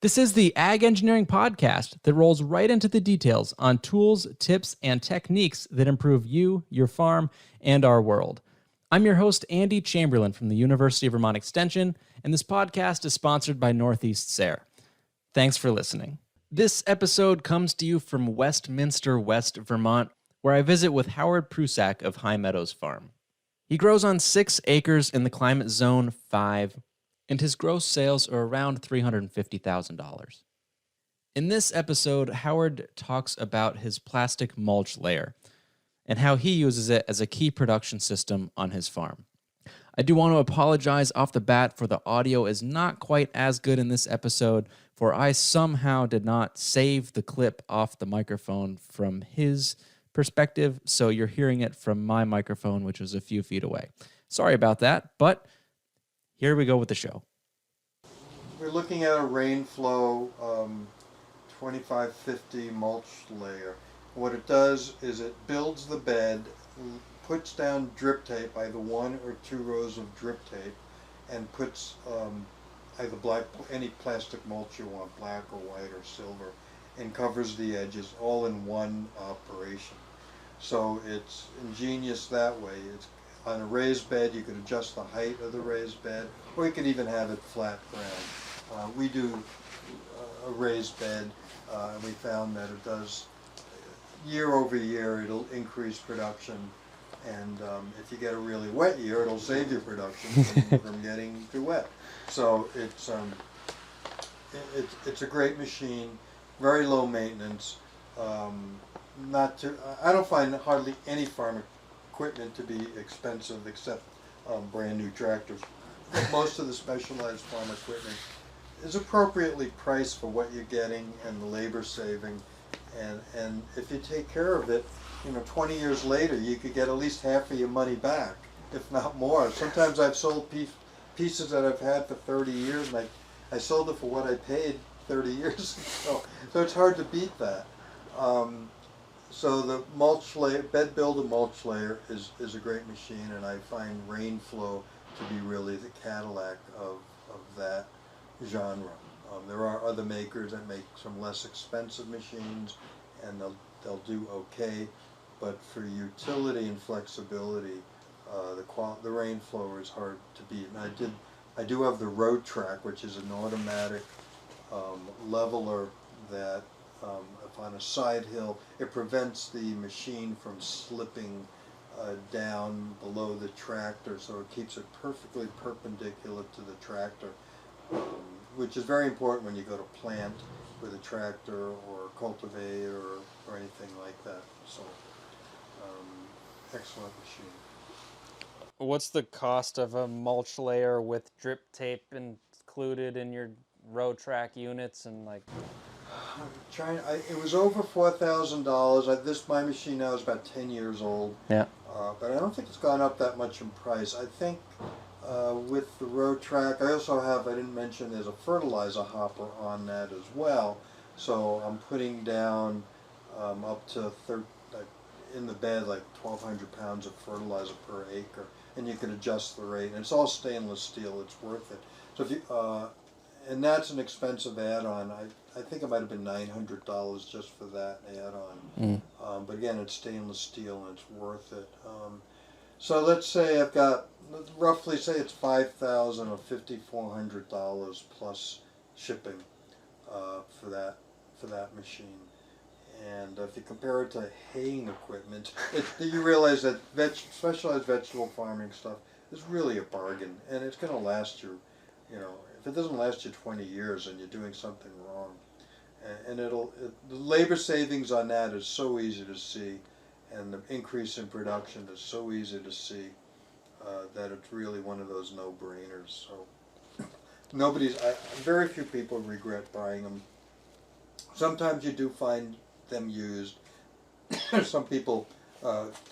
This is the Ag Engineering Podcast that rolls right into the details on tools, tips, and techniques that improve you, your farm, and our world. I'm your host, Andy Chamberlain from the University of Vermont Extension, and this podcast is sponsored by Northeast SARE. Thanks for listening. This episode comes to you from Westminster, West Vermont, where I visit with Howard Prussack of Meadows Farm. He grows on 6 acres in the climate zone 5, and his gross sales are around $350,000. In this episode, Howard talks about his plastic mulch layer and how he uses it as a key production system on his farm. I do want to apologize off the bat for the audio is not quite as good in this episode, for I somehow did not save the clip off the microphone from his perspective, so you're hearing it from my microphone, which is a few feet away. Sorry about that, but here we go with the show. We're looking at a Rain-flo 2550 mulch layer. What it does is it builds the bed, puts down drip tape, either 1 or 2 rows of drip tape, and puts either black, any plastic mulch you want, black or white or silver, and covers the edges all in one operation. So it's ingenious that way. It's on a raised bed, you could adjust the height of the raised bed, or you could even have it flat ground. We do a raised bed, and we found that it does, year over year, it'll increase production, and if you get a really wet year, it'll save your production from getting too wet. So it's a great machine, very low maintenance. I don't find hardly any farm equipment to be expensive except brand new tractors. Most of the specialized farm equipment is appropriately priced for what you're getting and the labor saving, and if you take care of it, 20 years later you could get at least half of your money back, if not more. Sometimes I've sold pieces that I've had for 30 years, and I sold it for what I paid 30 years ago. So it's hard to beat that. So the mulch layer, bed builder mulch layer is a great machine, and I find Rain-flo to be really the Cadillac of that genre. There are other makers that make some less expensive machines, and they'll do okay, but for utility and flexibility, the Rain-flo is hard to beat. And I do have the Road Track, which is an automatic leveler that if on a side hill, it prevents the machine from slipping down below the tractor, so it keeps it perfectly perpendicular to the tractor, which is very important when you go to plant with a tractor or cultivate or anything like that. So, excellent machine. What's the cost of a mulch layer with drip tape included in your row track units and like? It was over $4,000. My machine now is about 10 years old. Yeah. But I don't think it's gone up that much in price. I think with the Road Track, I also have, I didn't mention, there's a fertilizer hopper on that as well. So I'm putting down up to, in the bed, like 1,200 pounds of fertilizer per acre. And you can adjust the rate. And it's all stainless steel. It's worth it. So if you, and that's an expensive add-on. I think it might have been $900 just for that add-on. But again, it's stainless steel and it's worth it. So let's say I've got, roughly say it's $5,000 or $5,400 plus shipping for that machine. And if you compare it to haying equipment, you realize that specialized vegetable farming stuff is really a bargain, and it's going to last you, if it doesn't last you 20 years and you're doing something wrong. And the labor savings on that is so easy to see, and the increase in production is so easy to see that it's really one of those no-brainers. So very few people regret buying them. Sometimes you do find them used. Some people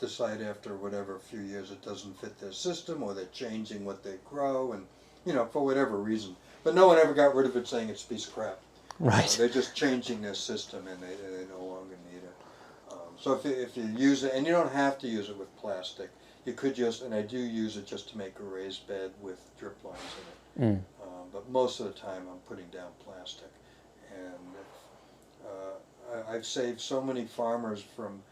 decide after a few years it doesn't fit their system, or they're changing what they grow, and for whatever reason. But no one ever got rid of it saying it's a piece of crap. Right. They're just changing their system, and they no longer need it. So if you use it, and you don't have to use it with plastic, you could just, and I do use it just to make a raised bed with drip lines in it. But most of the time I'm putting down plastic. I've saved so many farmers from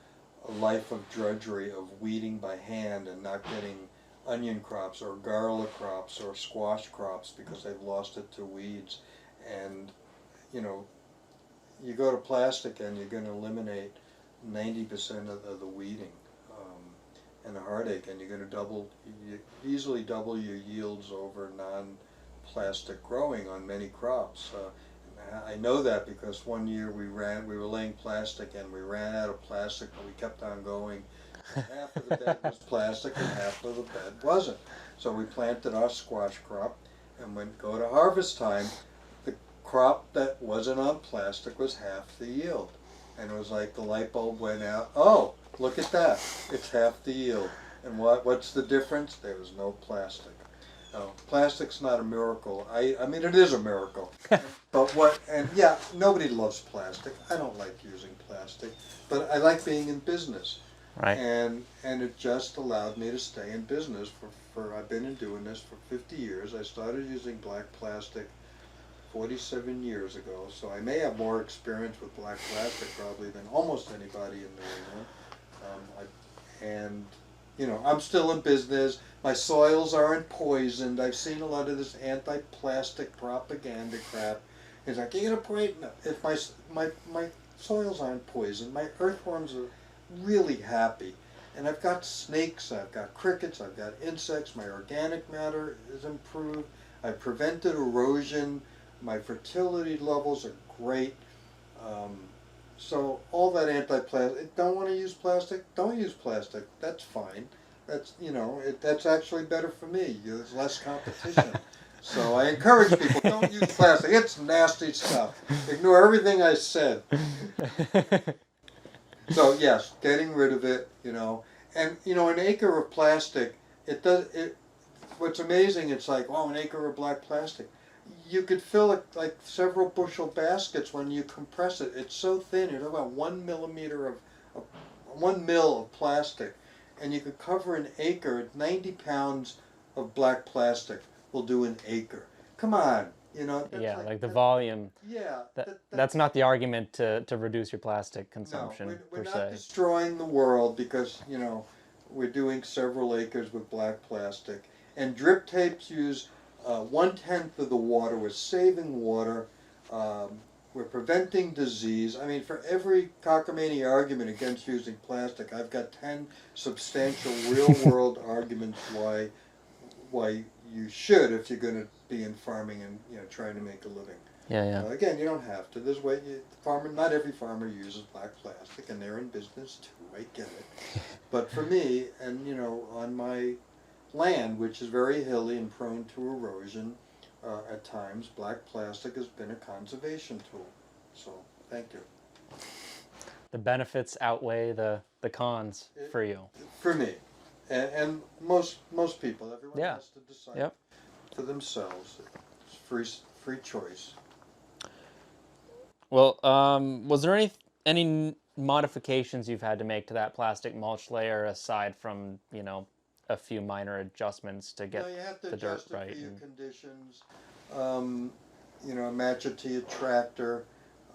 a life of drudgery, of weeding by hand and not getting onion crops or garlic crops or squash crops because they've lost it to weeds. And, you know, you go to plastic and you're going to eliminate 90% of the weeding and the heartache, and you're going to easily double your yields over non-plastic growing on many crops. I know that because one year we were laying plastic and we ran out of plastic, but we kept on going. Half of the bed was plastic and half of the bed wasn't. So we planted our squash crop, and when go to harvest time, the crop that wasn't on plastic was half the yield. And it was like the light bulb went out. Oh, look at that. It's half the yield. And what's the difference? There was no plastic. No, plastic's not a miracle. I mean, it is a miracle. But yeah, nobody loves plastic. I don't like using plastic, but I like being in business. Right. And it just allowed me to stay in business for I've been doing this for 50 years. I started using black plastic 47 years ago, so I may have more experience with black plastic probably than almost anybody in New England. And you know, I'm still in business. My soils aren't poisoned. I've seen a lot of this anti-plastic propaganda crap. It's like, you're gonna poison. If my soils aren't poisoned, my earthworms are really happy. And I've got snakes, I've got crickets, I've got insects, my organic matter is improved, I've prevented erosion, my fertility levels are great. So all that anti-plastic, don't want to use plastic? Don't use plastic, that's fine. That's, you know, that's actually better for me, there's less competition. So I encourage people, don't use plastic, it's nasty stuff. Ignore everything I said. So yes, getting rid of it, you know, and you know, an acre of plastic, what's amazing, it's like, oh, an acre of black plastic. You could fill it like several bushel baskets when you compress it. It's so thin, it's about 1 millimeter of 1 mil of plastic, and you could cover an acre. 90 pounds of black plastic will do an acre. Come on. You know, yeah, like the volume. Yeah. That's not the argument to reduce your plastic consumption, no, we're per not se. destroying the world because, you know, we're doing several acres with black plastic. And drip tapes use 1/10 of the water. We're saving water. We're preventing disease. I mean, for every cockamamie argument against using plastic, I've got 10 substantial real-world arguments why you should if you're going to be in farming and, you know, trying to make a living. Yeah. Again, you don't have to. There's way not every farmer uses black plastic, and they're in business too. I get it. But for me, and you know, on my land, which is very hilly and prone to erosion, at times, black plastic has been a conservation tool. So, thank you. The benefits outweigh the cons for you. For me, and most people, everyone Yeah. has to decide Yep. for themselves. It's free choice. Well, was there any modifications you've had to make to that plastic mulch layer aside from, you know, a few minor adjustments to get you have to the dirt adjust it right? for your conditions. You know, match it to your tractor.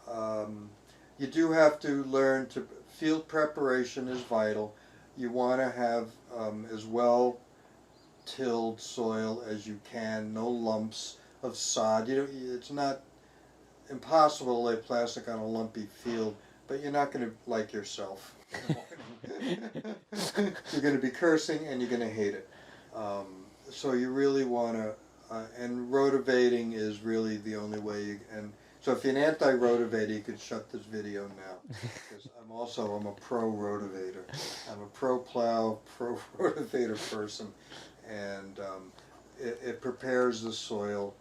You do have to learn to field preparation is vital. You want to have as well tilled soil as you can. No lumps of sod. It's not impossible to lay plastic on a lumpy field, but you're not going to like yourself in the morning. You're going to be cursing and you're going to hate it. So you really want to, and rotavating is really the only way and so if you're an anti-rotavator, you could shut this video now, because I'm a pro rotavator. I'm a pro plow, pro rotavator person, and it prepares the soil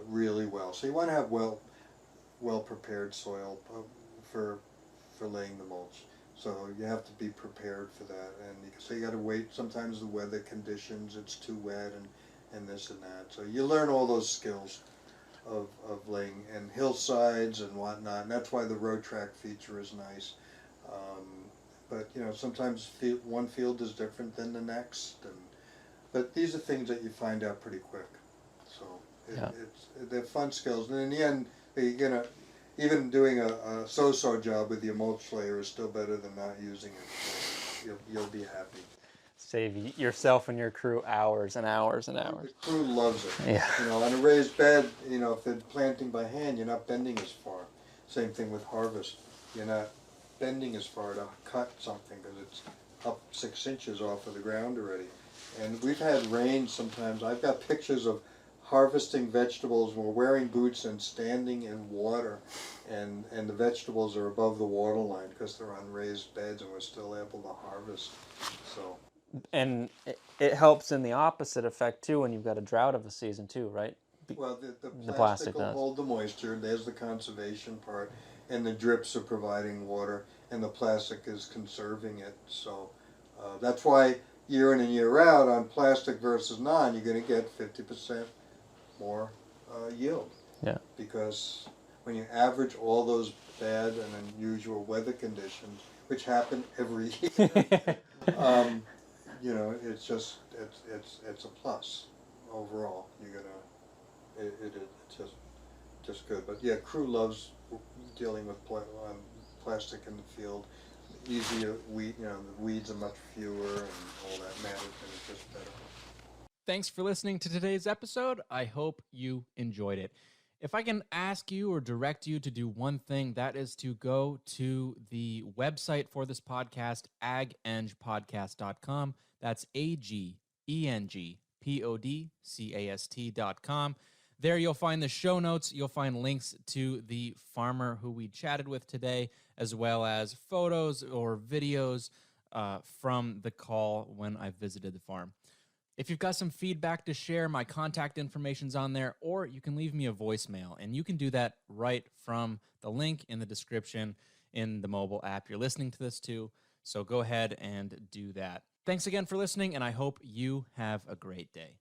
really well. So you want to have well prepared soil for laying the mulch. So you have to be prepared for that, and so you got to wait. Sometimes the weather conditions, it's too wet, and this and that. So you learn all those skills of laying and hillsides and whatnot, and that's why the road track feature is nice. But you know, sometimes one field is different than the next, but these are things that you find out pretty quick. So they're fun skills, and in the end, even doing a so-so job with your mulch layer is still better than not using it. So you'll be happy. Save yourself and your crew hours and hours and hours. The crew loves it. Yeah. You know, on a raised bed, you know, if they're planting by hand, you're not bending as far. Same thing with harvest. You're not bending as far to cut something because it's up 6 inches off of the ground already. And we've had rain sometimes. I've got pictures of harvesting vegetables. We're wearing boots and standing in water, and the vegetables are above the water line because they're on raised beds, and we're still able to harvest. So. And it helps in the opposite effect too when you've got a drought of a season too, right? Well, the plastic plastic will does. hold the moisture. There's the conservation part, and the drips are providing water, and the plastic is conserving it. So that's why year in and year out on plastic versus non, you're going to get 50% more yield. Yeah. Because when you average all those bad and unusual weather conditions, which happen every year, you know, it's just it's a plus overall. You're gonna it's just good. But yeah, crew loves dealing with plastic in the field. Easier weed, you know, the weeds are much fewer and all that matters, and it's just better. Thanks for listening to today's episode. I hope you enjoyed it. If I can ask you or direct you to do one thing, that is to go to the website for this podcast, agengpodcast.com. That's agengpodcast.com. There you'll find the show notes. You'll find links to the farmer who we chatted with today, as well as photos or videos from the call when I visited the farm. If you've got some feedback to share, my contact information's on there, or you can leave me a voicemail, and you can do that right from the link in the description in the mobile app you're listening to this to. So go ahead and do that. Thanks again for listening, and I hope you have a great day.